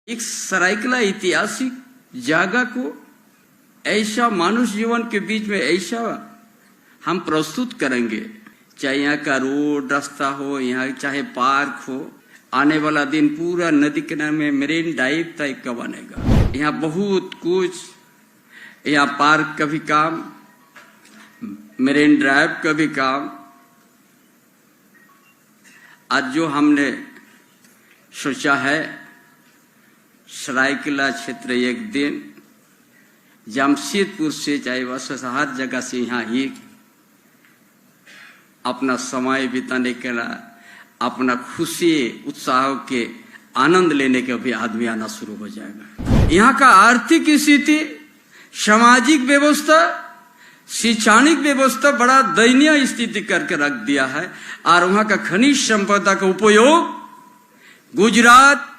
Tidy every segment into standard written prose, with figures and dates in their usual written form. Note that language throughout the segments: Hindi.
एक सरायकला ऐतिहासिक जगह को ऐसा मानुष जीवन के बीच में ऐसा हम प्रस्तुत करेंगे, चाहे यहाँ का रोड रास्ता हो, यहाँ चाहे पार्क हो। आने वाला दिन पूरा नदी किनारे में मरीन ड्राइव टाइप का बनेगा। यहाँ बहुत कुछ, यहाँ पार्क का भी काम, मरीन ड्राइव का भी काम। आज जो हमने सोचा है, सरायकला क्षेत्र एक दिन जमशेदपुर से चाहे वह हर जगह से यहाँ ही अपना समय बिताने के लिए, अपना खुशी उत्साह के आनंद लेने के भी आदमी आना शुरू हो जाएगा। यहाँ का आर्थिक स्थिति, सामाजिक व्यवस्था, शैक्षणिक व्यवस्था बड़ा दयनीय स्थिति करके रख दिया है। और वहाँ का खनिज संपदा का उपयोग गुजरात,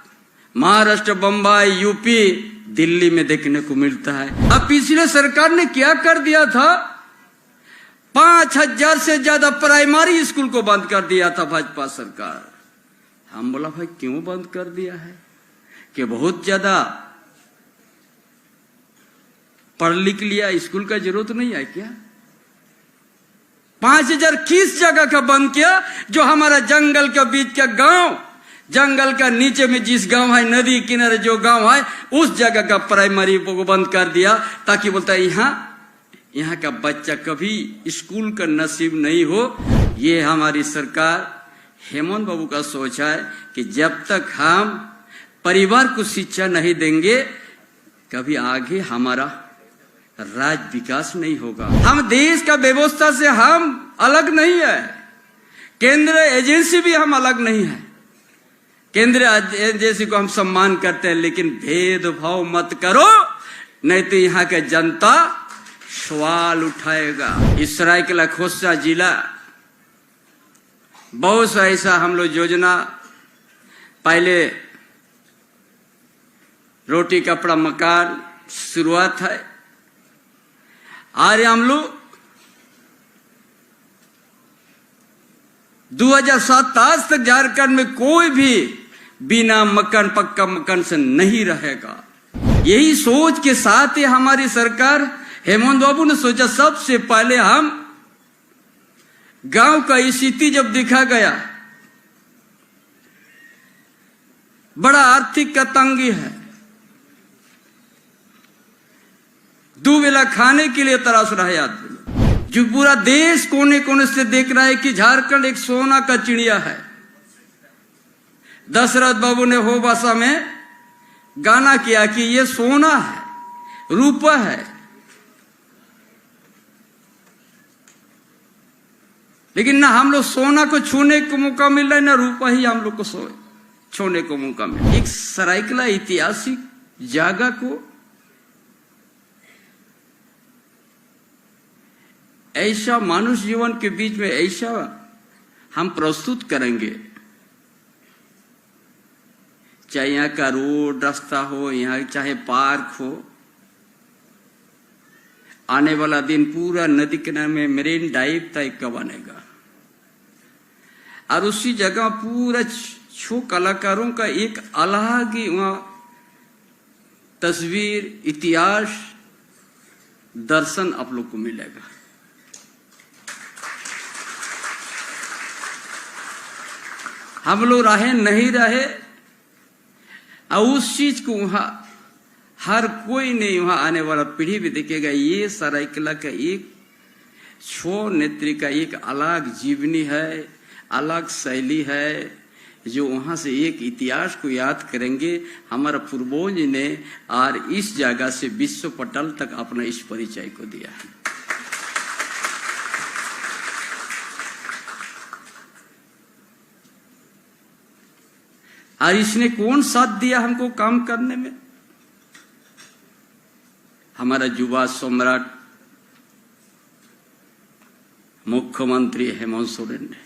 महाराष्ट्र, बम्बई, यूपी, दिल्ली में देखने को मिलता है। अब पिछले सरकार ने क्या कर दिया था, 5000 से ज्यादा प्राइमरी स्कूल को बंद कर दिया था भाजपा सरकार। हम बोला भाई क्यों बंद कर दिया है, कि बहुत ज्यादा पढ़ लिख लिया, स्कूल का जरूरत नहीं है क्या? 5000 किस जगह का बंद किया? जो हमारा जंगल के बीच का गांव, जंगल का नीचे में जिस गांव है, नदी किनारे जो गांव है, उस जगह का प्राइमरी को बंद कर दिया, ताकि बोलता है यहाँ का बच्चा कभी स्कूल का नसीब नहीं हो। ये हमारी सरकार हेमंत बाबू का सोच है कि जब तक हम परिवार को शिक्षा नहीं देंगे, कभी आगे हमारा राज्य विकास नहीं होगा। हम देश का व्यवस्था से हम अलग नहीं है, केंद्र एजेंसी भी हम अलग नहीं है। केंद्र एजेंसी को हम सम्मान करते हैं, लेकिन भेदभाव मत करो, नहीं तो यहाँ का जनता सवाल उठाएगा। इस सरायकला खोसा जिला बहुत सा ऐसा हम लोग योजना, पहले रोटी कपड़ा मकान शुरुआत है। और हम लोग 2027 तक झारखंड में कोई भी बिना मकान, पक्का मकान से नहीं रहेगा। यही सोच के साथ ही हमारी सरकार हेमंत बाबू ने सोचा, सबसे पहले हम गांव का स्थिति जब देखा गया, बड़ा आर्थिक का तंगी है, दो वेला खाने के लिए तराश रहा है आदमी। जो पूरा देश कोने कोने से देख रहा है कि झारखंड एक सोना का चिड़िया है। दशरथ बाबू ने हो भाषा में गाना किया कि ये सोना है, रूपा है। लेकिन ना हम लोग सोना को छूने को मौका मिल रहा है, ना रूपा ही हम लोग को छूने को मौका मिल रहा है। एक सरायकला ऐतिहासिक जगह को ऐसा मानुष जीवन के बीच में ऐसा हम प्रस्तुत करेंगे, चाहे यहाँ का रोड रास्ता हो, यहाँ चाहे पार्क हो। आने वाला दिन पूरा नदी किनारे में मरीन ड्राइव टाइप का बनेगा। और उसी जगह पूरा छो कलाकारों का एक अलग ही वहां तस्वीर, इतिहास, दर्शन आप लोग को मिलेगा। हम लोग रहे नहीं रहे, और उस चीज को वहां हर कोई नहीं, वहां आने वाला पीढ़ी भी देखेगा। ये सरायकला का एक छो नेत्री का एक अलग जीवनी है, अलग शैली है, जो वहां से एक इतिहास को याद करेंगे। हमारा पूर्वज ने और इस जगह से विश्व पटल तक अपना इस परिचय को दिया है। और इसने कौन साथ दिया हमको काम करने में? हमारा युवा सम्राट मुख्यमंत्री हेमंत सोरेन ने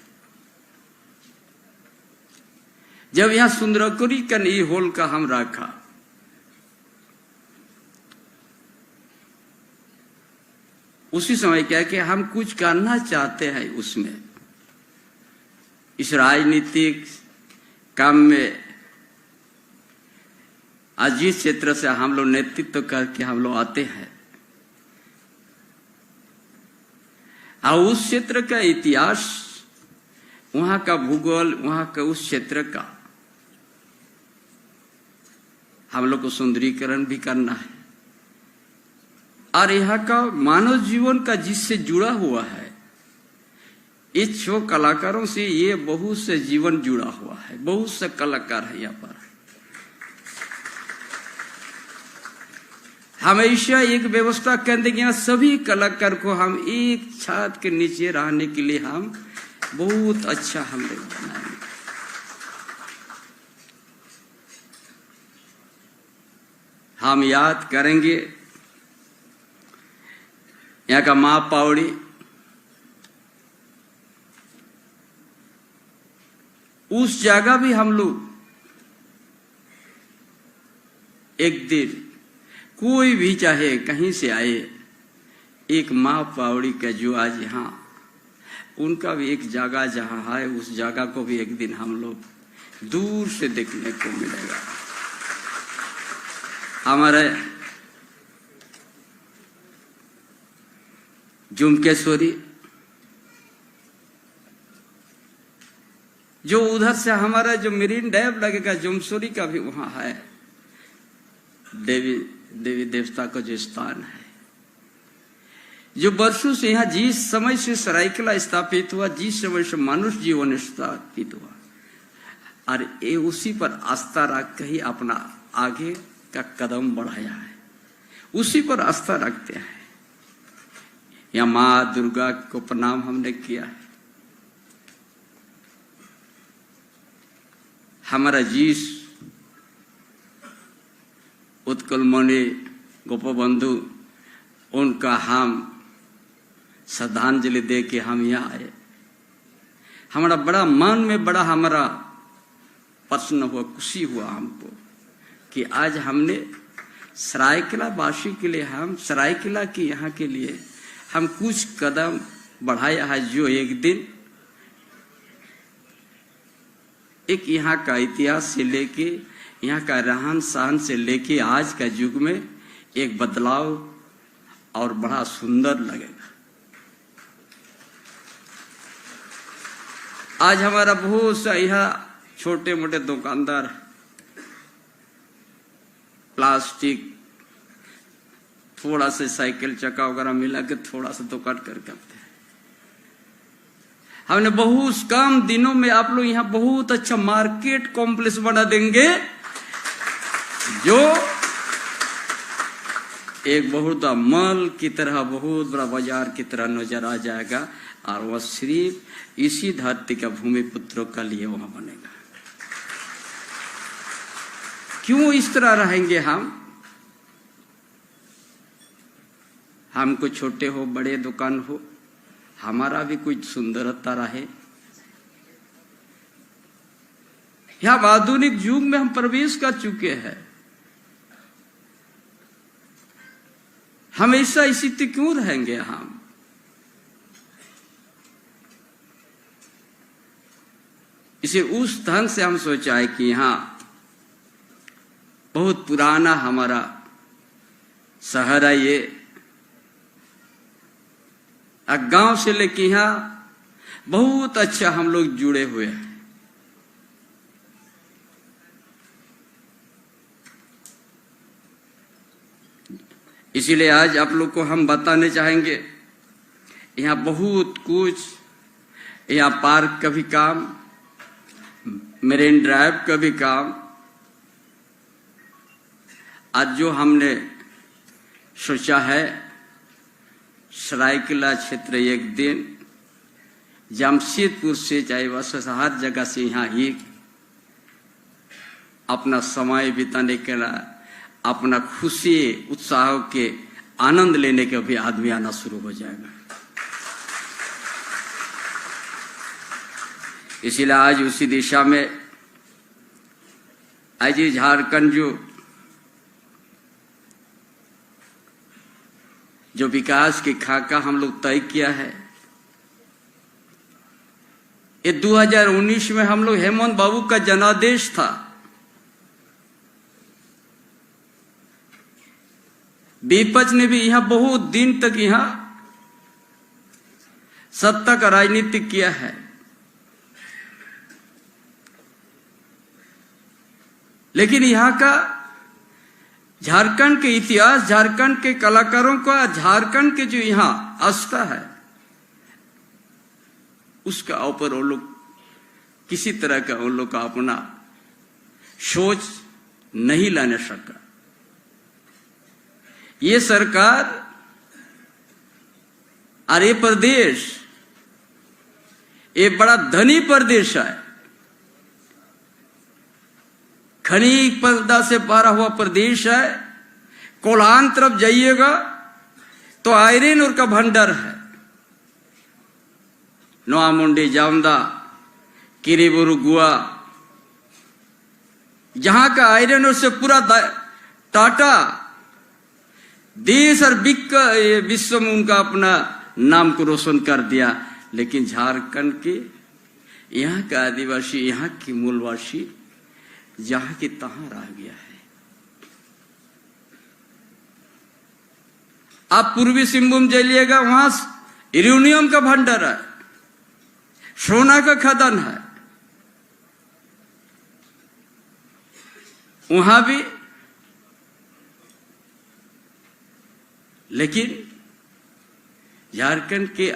जब यहां सुंदरकोरी का नई होल का हम रखा, उसी समय क्या कि हम कुछ करना चाहते हैं उसमें, इस राजनीतिक काम में आज जिस क्षेत्र से हम लोग नेतृत्व करके हम लोग आते हैं, और उस क्षेत्र का इतिहास, वहां का भूगोल, वहां का उस क्षेत्र का हम लोग को सुंदरीकरण भी करना है। और यहाँ का मानव जीवन का जिससे जुड़ा हुआ है, इस 6 कलाकारों से ये बहुत से जीवन जुड़ा हुआ है, बहुत से कलाकार है यहाँ पर। हमेशा एक व्यवस्था करते कि यहाँ सभी कलाकार को हम एक छत के नीचे रहने के लिए हम बहुत अच्छा हम लोग बनाएंगे। हम याद करेंगे यहाँ का माँ पावड़ी, उस जगह भी हम लोग एक दिन कोई भी चाहे कहीं से आए, एक माँ पावड़ी का जो आज यहाँ उनका भी एक जगह जहाँ है, उस जगह को भी एक दिन हम लोग दूर से देखने को मिलेगा। हमारे जुमकेश्वरी जो उधर से हमारा जो मेरीन ड्राइव लगेगा, जुमकेश्वरी का भी वहां है देवी देवता का जो स्थान है, जो वर्षों से यहाँ जिस समय से सरायकेला स्थापित हुआ, जिस समय से मनुष्य जीवन स्थापित हुआ, और ये उसी पर आस्था रख के ही अपना आगे का कदम बढ़ाया है, उसी पर आस्था रखते हैं। या माँ दुर्गा को प्रणाम हमने किया है। हमारा जिस उत्कल मणि गोपबंधु, उनका हम श्रद्धांजलि दे के हम यहाँ आए। हमारा बड़ा मन में बड़ा हमारा प्रसन्न हुआ, खुशी हुआ हमको कि आज हमने सरायकेला वासी के लिए, हम सरायकेला के यहाँ के लिए हम कुछ कदम बढ़ाया है, जो एक दिन एक यहाँ का इतिहास से लेके, यहाँ का रहन सहन से लेके आज का युग में एक बदलाव और बड़ा सुंदर लगेगा। आज हमारा बहुत सा यहाँ छोटे मोटे दुकानदार प्लास्टिक, थोड़ा सा साइकिल चक्का वगैरह मिला के थोड़ा सा दुकान करते हैं। हमने बहुत कम दिनों में आप लोग यहाँ बहुत अच्छा मार्केट कॉम्प्लेक्स बना देंगे, जो एक बहुत मॉल की तरह, बहुत बड़ा बाजार की तरह नजर आ जाएगा। और वह सिर्फ इसी धरती का भूमि पुत्रों का लिए वहां बनेगा। क्यों इस तरह रहेंगे हमको छोटे हो बड़े दुकान हो, हमारा भी कुछ सुंदरता रहे। यह आधुनिक युग में हम प्रवेश कर चुके हैं। हमेशा इसी तरह क्यों रहेंगे हम? इसे उस ढंग से हम सोचा है कि यहाँ बहुत पुराना हमारा शहर है, ये गांव से लेके यहाँ बहुत अच्छा हम लोग जुड़े हुए हैं। इसीलिए आज आप लोग को हम बताने चाहेंगे, यहाँ बहुत कुछ, यहाँ पार्क का भी काम, मेरीन ड्राइव का भी काम, आज जो हमने सोचा है सरायकेला क्षेत्र एक दिन जमशेदपुर से चाहे बस हर जगह से यहाँ ही अपना समय बिताने के लिए, अपना खुशी उत्साह के आनंद लेने के भी आदमी आना शुरू हो जाएगा। इसीलिए आज उसी दिशा में आज ये झारखंड जो विकास की खाका हम लोग तय किया है, ये 2019 में हम लोग हेमंत बाबू का जनादेश था। विपक्ष ने भी यहां बहुत दिन तक यहां सत्ता का राजनीति किया है। लेकिन यहां का झारखंड के इतिहास, झारखंड के कलाकारों का, झारखंड के जो यहां आस्था है, उसका ऊपर वो लोग किसी तरह का उन लोग का अपना सोच नहीं लाने सका। ये सरकार और ये प्रदेश, ये बड़ा धनी प्रदेश है, खनिज पदार्थ से भरा हुआ प्रदेश है। कोल्हान तरफ जाइएगा तो आयरन और का भंडार है। नोआमुंडी, जामदा, किरीबुरु, गुआ, जहां का आयरन और से पूरा टाटा देश और विश्व में उनका अपना नाम को रोशन कर दिया। लेकिन झारखंड के यहाँ का आदिवासी, यहाँ की मूलवासी जहां की तहां रह गया है। आप पूर्वी सिंहभूम जाइएगा, वहां यूरेनियम का भंडार है, सोना का खदान है। वहां भी, लेकिन झारखंड के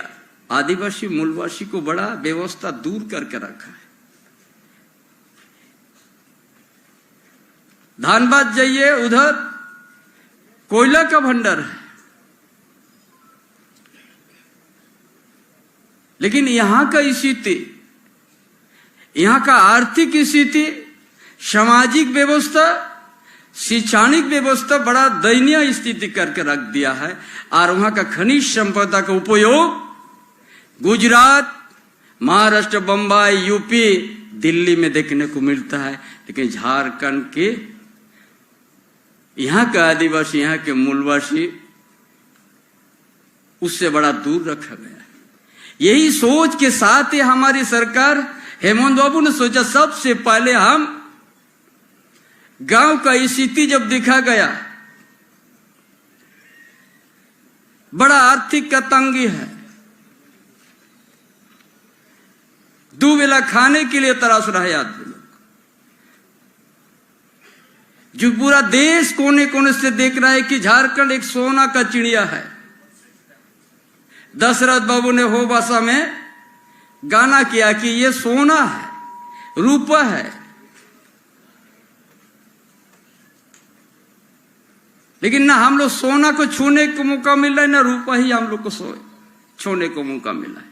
आदिवासी मूलवासी को बड़ा व्यवस्था दूर करके रखा है। धनबाद जाइए, उधर कोयला का भंडार है। लेकिन यहां का स्थिति, यहां का आर्थिक स्थिति, सामाजिक व्यवस्था, शैक्षणिक व्यवस्था बड़ा दयनीय स्थिति करके रख दिया है। और वहां का खनिज संपदा का उपयोग गुजरात, महाराष्ट्र, बंबई, यूपी, दिल्ली में देखने को मिलता है। लेकिन झारखंड के यहाँ का आदिवासी, यहाँ के मूलवासी, उससे बड़ा दूर रखा गया है। यही सोच के साथ ही हमारी सरकार, हेमंत बाबू ने सोचा सबसे पहले हम गांव का स्थिति जब देखा गया, बड़ा आर्थिक का तंगी है, दो बेला खाने के लिए तरास रहा है आदमी लोग, जो पूरा देश कोने कोने से देख रहा है कि झारखंड एक सोना का चिड़िया है। दशरथ बाबू ने हो भाषा में गाना किया कि ये सोना है, रूपा है। लेकिन ना हम लोग सोना को छूने को मौका मिल रहा है, ना रूपा ही हम लोग को छूने को मौका मिला है।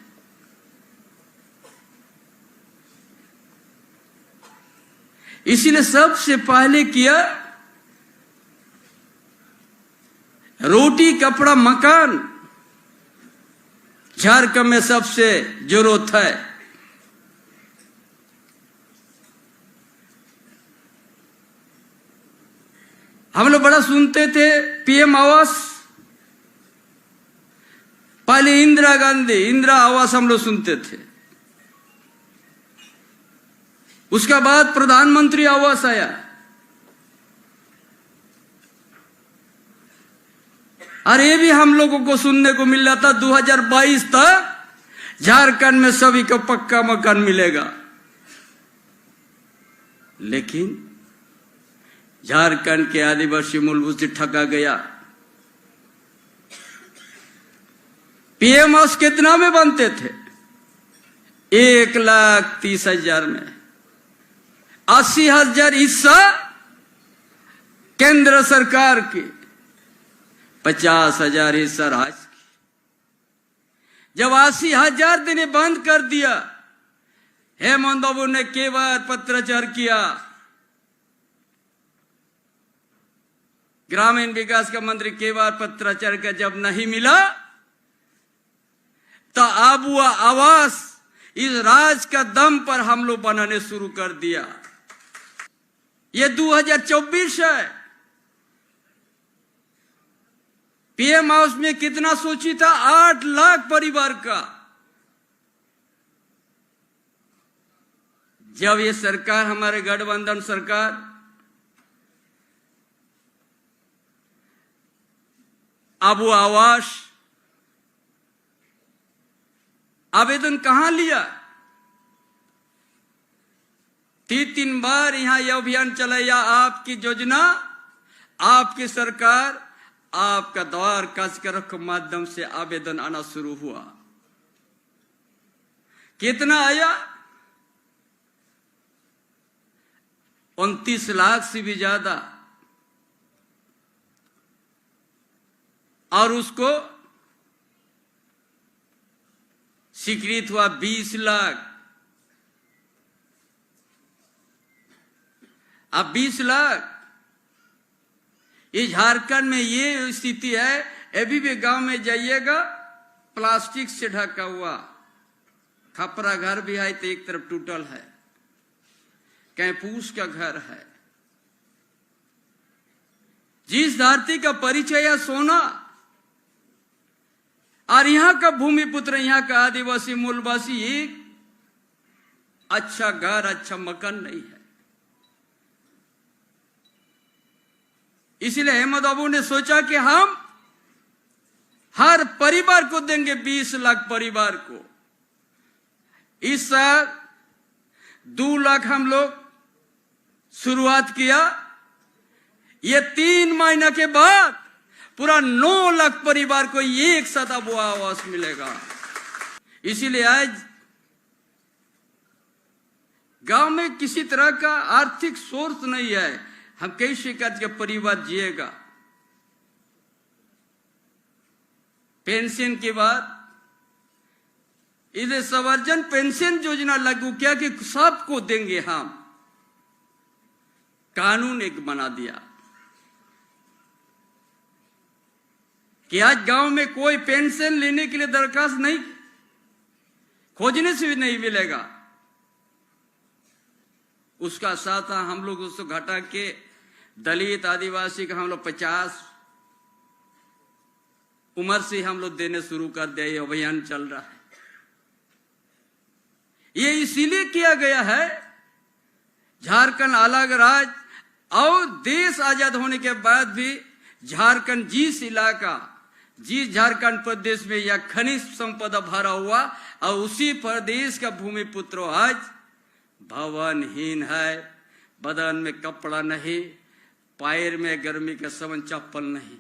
इसीलिए सबसे पहले किया रोटी, कपड़ा, मकान झारखंड में सबसे जरूरत है। हम लोग बड़ा सुनते थे पीएम आवास, पहले इंदिरा गांधी, इंदिरा आवास हम लोग सुनते थे, उसका बाद प्रधानमंत्री आवास आया। और ये भी हम लोगों को सुनने को मिल रहा था 2022 तक झारखंड में सभी को पक्का मकान मिलेगा। लेकिन झारखंड के आदिवासी मूलभूत से ठगा गया। पीएम आवास कितना में बनते थे? 1,30,000 में। 80,000 हिस्सा केंद्र सरकार की, 50,000 हिस्सा राज्य की। जब 80,000 देने बंद कर दिया, हेमंत बाबू ने कई बार पत्राचार किया, ग्रामीण विकास का मंत्री कई बार पत्राचार का, जब नहीं मिला तो अब वह आवास इस राज का दम पर हम लोग बनाने शुरू कर दिया। ये 2024 है। पीएम आवास में कितना सोची था? 8 लाख परिवार का। जब ये सरकार, हमारे गठबंधन सरकार अब वो आवास आवेदन कहां लिया? 3 बार यहां यह अभियान चलाया, आपकी योजना, आपकी सरकार, आपका द्वार कसकर के माध्यम से आवेदन आना शुरू हुआ। कितना आया? 29 लाख से भी ज्यादा। और उसको स्वीकृत हुआ 20 लाख। अब 20 लाख। इस झारखंड में ये स्थिति है, अभी भी गांव में जाइएगा प्लास्टिक से ढका हुआ खपरा घर भी है, तो एक तरफ टूटल है, कहीं फूस का घर है। जिस धरती का परिचय है सोना, और यहां का भूमिपुत्र, यहां का आदिवासी मूलवासी एक अच्छा घर, अच्छा मकान नहीं है। इसलिए अहमद बाबू ने सोचा कि हम हर परिवार को देंगे 20 लाख परिवार को। इस साल 2 लाख हम लोग शुरुआत किया। ये 3 महीना के बाद पूरा 9 लाख परिवार को एक साथ अब आवास मिलेगा। इसीलिए आज गांव में किसी तरह का आर्थिक सोर्स नहीं है, हम कैसे करके परिवार जिएगा। पेंशन के बाद इसे संवर्जन पेंशन योजना लागू किया कि सबको देंगे हम। कानून एक बना दिया कि आज गांव में कोई पेंशन लेने के लिए दरखास्त नहीं, खोजने से भी नहीं मिलेगा। उसका साथ हम लोग उसको घटा के दलित आदिवासी का हम लोग 50 उम्र से हम लोग देने शुरू कर दिया। ये अभियान चल रहा है। ये इसीलिए किया गया है, झारखंड अलग राज्य और देश आजाद होने के बाद भी झारखंड जिस झारखंड प्रदेश में यह खनिज संपदा भरा हुआ, और उसी प्रदेश का भूमिपुत्र आज भवनहीन है, बदन में कपड़ा नहीं, पैर में गर्मी के समय चप्पल नहीं।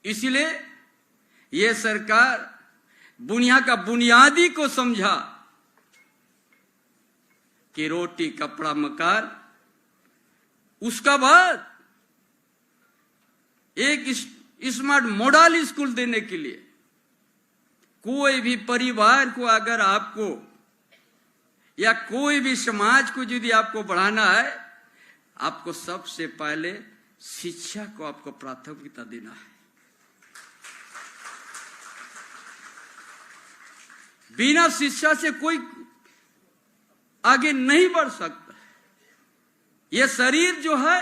इसलिए ये सरकार दुनिया का बुनियादी को समझा कि रोटी कपड़ा मकान, उसका बाद एक स्मार्ट मॉडल स्कूल देने के लिए कोई भी परिवार को अगर आपको या कोई भी समाज को यदि आपको बढ़ाना है, आपको सबसे पहले शिक्षा को आपको प्राथमिकता देना है। बिना शिक्षा से कोई आगे नहीं बढ़ सकता। यह शरीर जो है,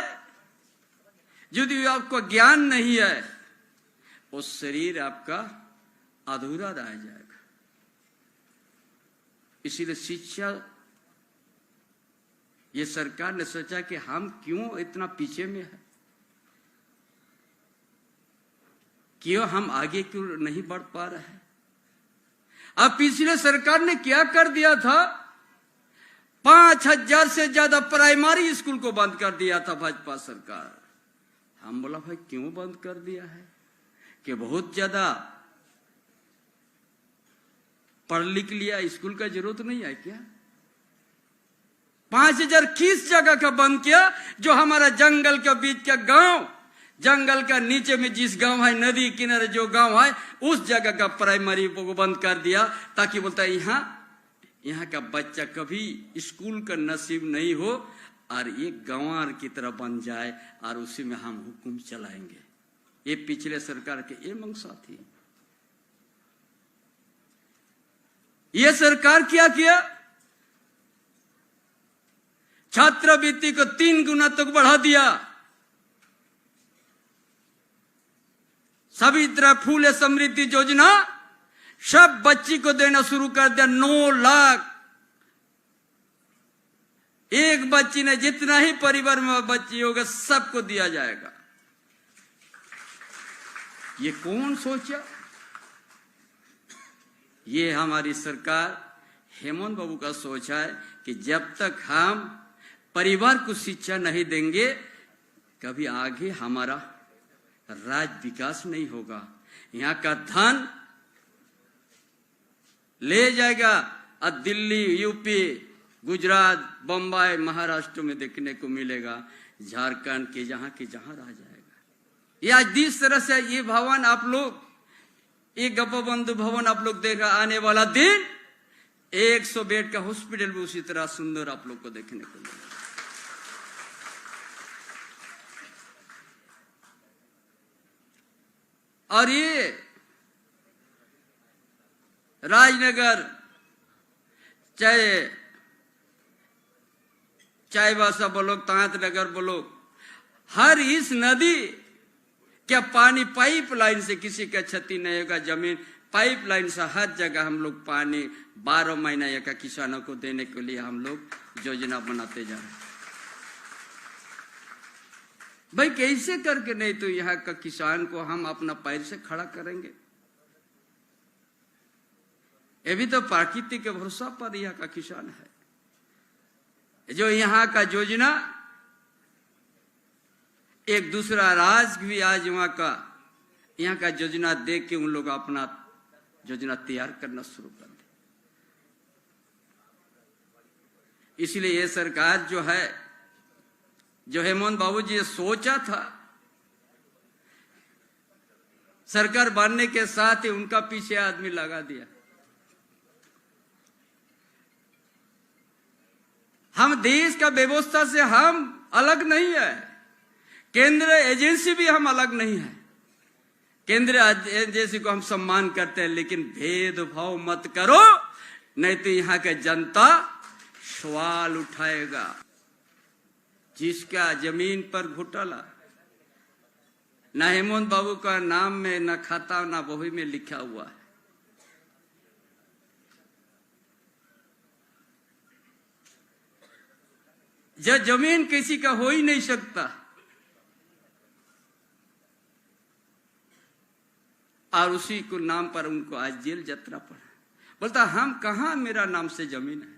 यदि आपको ज्ञान नहीं है, वो शरीर आपका अधूरा रह जाएगा। इसीलिए शिक्षा, ये सरकार ने सोचा कि हम क्यों इतना पीछे में है, क्यों हम आगे क्यों नहीं बढ़ पा रहे हैं। अब पिछले सरकार ने क्या कर दिया था, 5000 से ज्यादा प्राइमरी स्कूल को बंद कर दिया था भाजपा सरकार। हम बोला भाई क्यों बंद कर दिया है, कि बहुत ज्यादा पढ़ लिख लिया, स्कूल का जरूरत नहीं है क्या। 5000 किस जगह का बंद किया, जो हमारा जंगल के बीच का गांव, जंगल का नीचे में जिस गांव है, नदी किनारे जो गांव है, उस जगह का प्राइमरी को बंद कर दिया, ताकि बोलता है यहाँ का बच्चा कभी स्कूल का नसीब नहीं हो और ये गंवार की तरह बन जाए और उसी में हम हुक्म चलाएंगे। ये पिछले सरकार के ये मंशा थी। ये सरकार क्या किया, छात्रवृत्ति को 3 गुना तक बढ़ा दिया। सभी तरह फूले समृद्धि योजना सब बच्ची को देना शुरू कर दिया। 9 लाख एक बच्ची ने जितना ही परिवार में बच्ची होगा सबको दिया जाएगा। ये कौन सोचा? ये हमारी सरकार हेमंत बाबू का सोच है कि जब तक हम परिवार को शिक्षा नहीं देंगे कभी आगे हमारा राज्य विकास नहीं होगा। यहाँ का धन ले जाएगा और दिल्ली, यूपी, गुजरात, बम्बई, महाराष्ट्र में देखने को मिलेगा, झारखंड के जहां रह जाएगा। ये आज जिस तरह से ये भवन आप लोग, ये गोपबंधु भवन आप लोग देखा, आने वाला दिन 100 बेड का हॉस्पिटल भी उसी तरह सुंदर आप लोग को देखने को मिलेगा। और ये राजनगर चाईबासा बोलो, तांत नगर बोलो, हर इस नदी क्या पानी पाइपलाइन से किसी का क्षति नहीं होगा। जमीन पाइपलाइन से हर जगह हम लोग पानी 12 महीना या का किसानों को देने के लिए हम लोग योजना बनाते जा रहे हैं। भाई कैसे करके नहीं तो यहाँ का किसान को हम अपना पैर से खड़ा करेंगे। ये भी तो प्रकृति के भरोसा पर यहाँ का किसान है। जो यहाँ का योजना एक दूसरा राज्य भी आज यहाँ का योजना देख के उन लोग अपना योजना तैयार करना शुरू कर दे। इसलिए ये सरकार जो है, जो हेमंत बाबू जी सोचा था, सरकार बनने के साथ ही उनका पीछे आदमी लगा दिया। हम देश का व्यवस्था से हम अलग नहीं है, केंद्र एजेंसी भी हम अलग नहीं है। केंद्र एजेंसी को हम सम्मान करते हैं, लेकिन भेदभाव मत करो, नहीं तो यहाँ का जनता सवाल उठाएगा। जिसका जमीन पर घोटाला, न हेमंत बाबू का नाम में, न खाता, न बही में लिखा हुआ है। जब जमीन किसी का हो ही नहीं सकता, और उसी को नाम पर उनको आज जेल यात्रा पड़ा। बोलता हम कहां, मेरा नाम से जमीन है।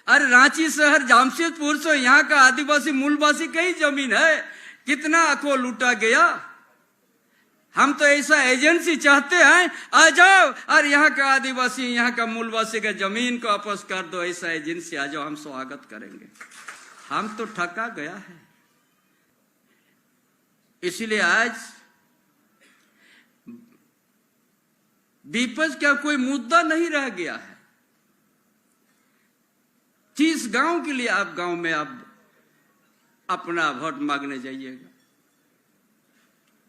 अरे रांची शहर, जमशेदपुर से यहाँ का आदिवासी मूलवासी कई जमीन है, कितना को लूटा गया। हम तो ऐसा एजेंसी चाहते हैं, आ जाओ और यहाँ का आदिवासी, यहाँ का मूलवासी का जमीन को वापस कर दो, ऐसा एजेंसी आ जाओ, हम स्वागत करेंगे। हम तो ठका गया है। इसलिए आज विपक्ष का कोई मुद्दा नहीं रह गया है। 30 गांव के लिए आप गांव में आप अपना वोट मांगने जाइएगा,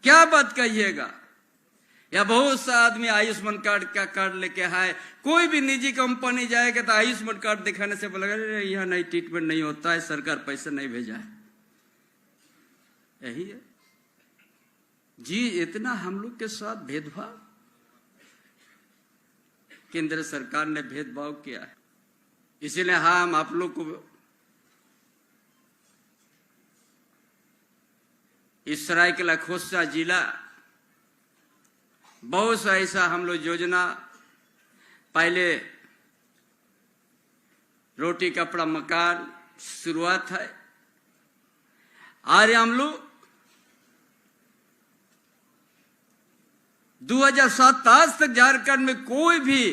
क्या बात कहिएगा। या बहुत सा आदमी आयुष्मान कार्ड का कार्ड लेके आए, कोई भी निजी कंपनी जाएगा तो आयुष्मान कार्ड दिखाने से बोलेगा यहाँ नहीं, ट्रीटमेंट नहीं होता है, सरकार पैसे नहीं भेजा है। यही है जी, इतना हम लोग के साथ भेदभाव केंद्र सरकार ने भेदभाव किया है। इसलिए हम आप लोग को इस सरायकेला खोसा जिला बहुत सा ऐसा हम लोग योजना, पहले रोटी कपड़ा मकान शुरुआत है, और हम लोग 2027 तक झारखंड में कोई भी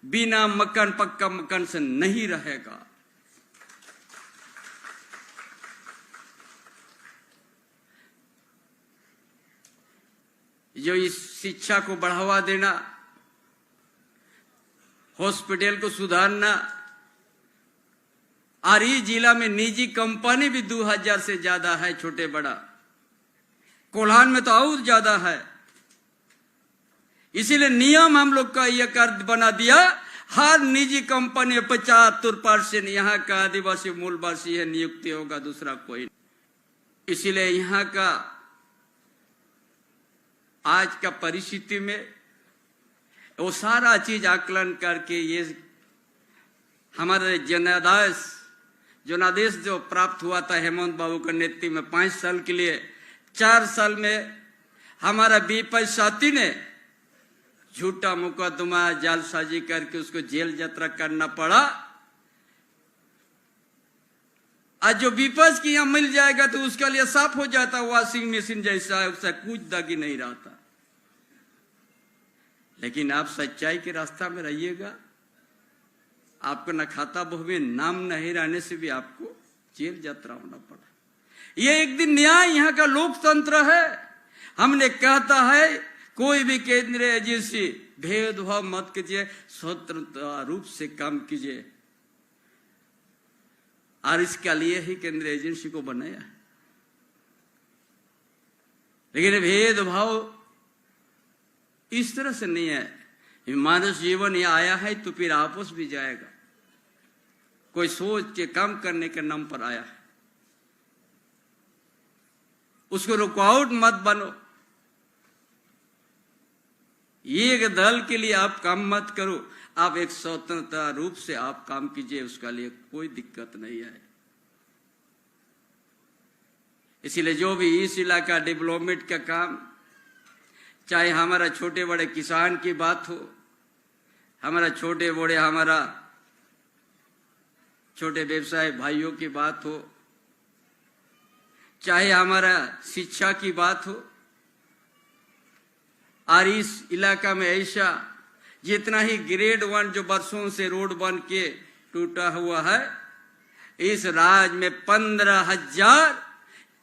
बिना मकान, पक्का मकान से नहीं रहेगा। जो इस शिक्षा को बढ़ावा देना, हॉस्पिटल को सुधारना, और इस जिला में निजी कंपनी भी 2000 से ज्यादा है, छोटे बड़ा। कोल्हान में तो और ज्यादा है। इसीलिए नियम हम लोग का यह कर बना दिया, हर निजी कंपनी 75% यहाँ का आदिवासी मूलवासी है, नियुक्ति होगा, दूसरा कोई नहीं। इसीलिए यहाँ का आज का परिस्थिति में वो सारा चीज आकलन करके ये हमारे जनादेश जो प्राप्त हुआ था हेमंत बाबू के नेतृत्व में 5 साल के लिए, 4 साल में हमारा बीपी साथी ने झूठा मुकदमा जालसाजी करके उसको जेल यात्रा करना पड़ा। आज जो विपक्ष की यहां मिल जाएगा तो उसका लिए साफ हो जाता, वॉशिंग मशीन जैसा है, उससे कुछ दागी नहीं रहता। लेकिन आप सच्चाई के रास्ता में रहिएगा, आपको न खाता बहु में नाम नहीं रहने से भी आपको जेल यात्रा होना पड़ा। ये एक दिन न्याय यहाँ का लोकतंत्र है। हमने कहता है कोई भी केंद्रीय एजेंसी भेदभाव मत कीजिए, स्वतंत्र रूप से काम कीजिए, और इसके लिए ही केंद्रीय एजेंसी को बनाया। लेकिन भेदभाव इस तरह से नहीं है। मानव जीवन ये आया है तो फिर आपस भी जाएगा। कोई सोच के काम करने के नाम पर आया है, उसको रुकावट मत बनो। एक दल के लिए आप काम मत करो, आप एक स्वतंत्र रूप से आप काम कीजिए, उसका लिए कोई दिक्कत नहीं है। इसीलिए जो भी इस इलाका डेवलपमेंट का काम, चाहे हमारा छोटे बड़े किसान की बात हो, हमारा छोटे व्यवसाय भाइयों की बात हो, चाहे हमारा शिक्षा की बात हो, और इस इलाका में ऐसा जितना ही ग्रेड 1 जो वर्षों से रोड बन के टूटा हुआ है, इस राज्य में 15,000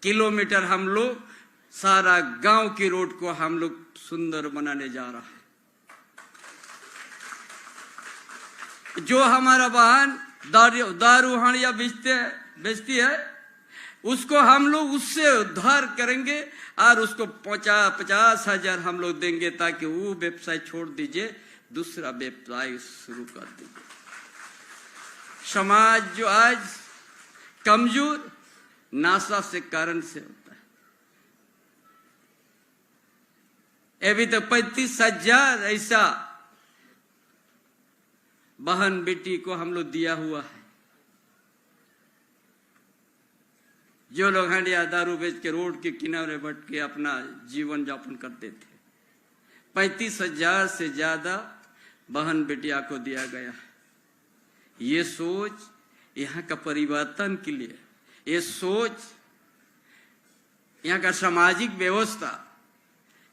किलोमीटर हम लोग सारा गांव की रोड को हम लोग सुंदर बनाने जा रहा है। जो हमारा वाहन दारू हानिया बेचती है, उसको हम लोग उससे उद्धार करेंगे और उसको 50,000 हम लोग देंगे, ताकि वो व्यवसाय छोड़ दीजिए, दूसरा व्यवसाय शुरू कर दीजिए। समाज जो आज कमजोर नासा से कारण से होता है। अभी तो 35,000 ऐसा बहन बेटी को हम लोग दिया हुआ है, जो लोग हंडिया दारू बेच के रोड के किनारे बैठ के अपना जीवन यापन करते थे। 35,000 से ज्यादा बहन बेटिया को दिया गया है। ये सोच यहाँ का परिवर्तन के लिए, ये सोच यहाँ का सामाजिक व्यवस्था,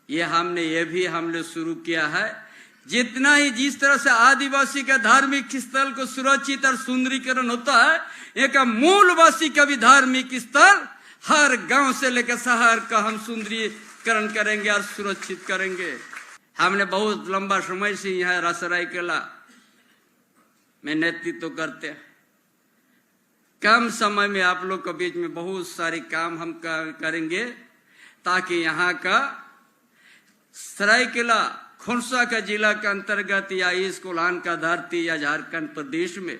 ये हमने शुरू किया है। जितना ही जिस तरह से आदिवासी का धार्मिक स्थल को सुरक्षित और सुंदरीकरण होता है, एक मूलवासी का भी धार्मिक स्थल हर गांव से लेकर शहर का हम सुंदरीकरण करेंगे और सुरक्षित करेंगे। हमने बहुत लंबा समय से यहाँ सरायकेला में नेतृत्व करते हैं। कम समय में आप लोग के बीच में बहुत सारे काम हम करेंगे, ताकि यहाँ का सरायकेला खोंसा का जिला के अंतर्गत या इस कोल्हान का धरती या झारखंड प्रदेश में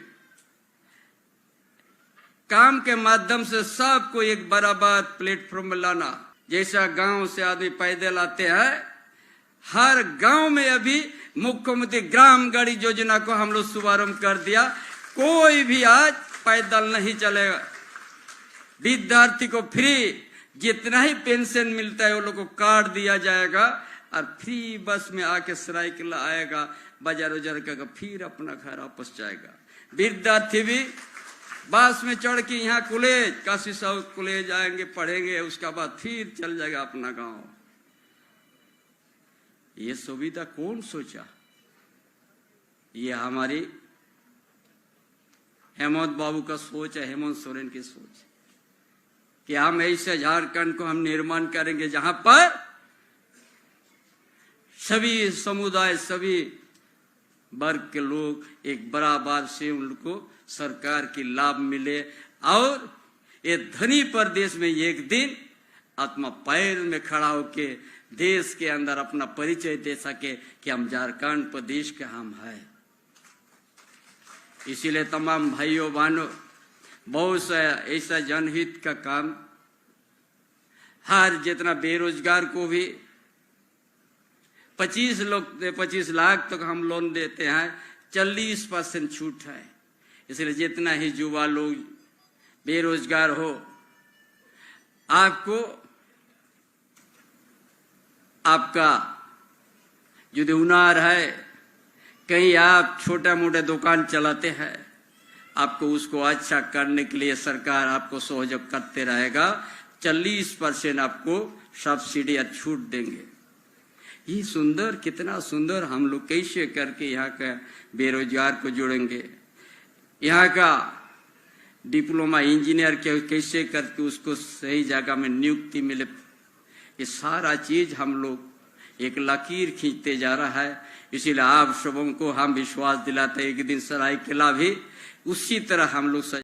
काम के माध्यम से सबको एक बराबर प्लेटफॉर्म में लाना। जैसा गांव से आदमी पैदल आते हैं, हर गांव में अभी मुख्यमंत्री ग्राम गाड़ी योजना को हम लोग शुभारंभ कर दिया। कोई भी आज पैदल नहीं चलेगा। विद्यार्थी को फ्री जितना ही पेंशन मिलता है वो लोग को कार्ड दिया जाएगा, और फ्री बस में आके सरायकेला आएगा, बाजार उजार का फिर अपना घर वापस जाएगा। विद्यार्थी भी बस में चढ़ के यहाँ कॉलेज, काशी साउथ कॉलेज आएंगे, पढ़ेंगे, उसके बाद फिर चल जाएगा अपना गांव। ये सुविधा कौन सोचा? ये हमारी हेमंत बाबू का सोच है, हेमंत सोरेन की सोच, कि हम ऐसे झारखंड को हम निर्माण करेंगे जहां पर सभी समुदाय, सभी वर्ग के लोग एक बराबर से उनको सरकार की लाभ मिले, और ये धनी प्रदेश में एक दिन आत्मा पैर में खड़ा होके देश के अंदर अपना परिचय दे सके कि हम झारखंड प्रदेश के हम हैं। इसीलिए तमाम भाइयों बहनों, बहुत सा ऐसा जनहित का काम, हर जितना बेरोजगार को भी 25 लाख तक हम लोन देते हैं, 40% छूट है। इसलिए जितना ही युवा लोग बेरोजगार हो, आपको आपका जो हुनर है, कहीं आप छोटा मोटा दुकान चलाते हैं, आपको उसको अच्छा करने के लिए सरकार आपको सहयोग करते रहेगा। 40% आपको सब्सिडी या छूट देंगे। ये सुंदर, कितना सुंदर। हम लोग कैसे करके यहाँ का बेरोजगार को जोड़ेंगे, यहाँ का डिप्लोमा इंजीनियर के कैसे करके उसको सही जगह में नियुक्ति मिले, ये सारा चीज हम लोग एक लकीर खींचते जा रहा है। इसीलिए आप सबों को हम विश्वास दिलाते हैं, एक दिन सरायकेला भी उसी तरह हम लोग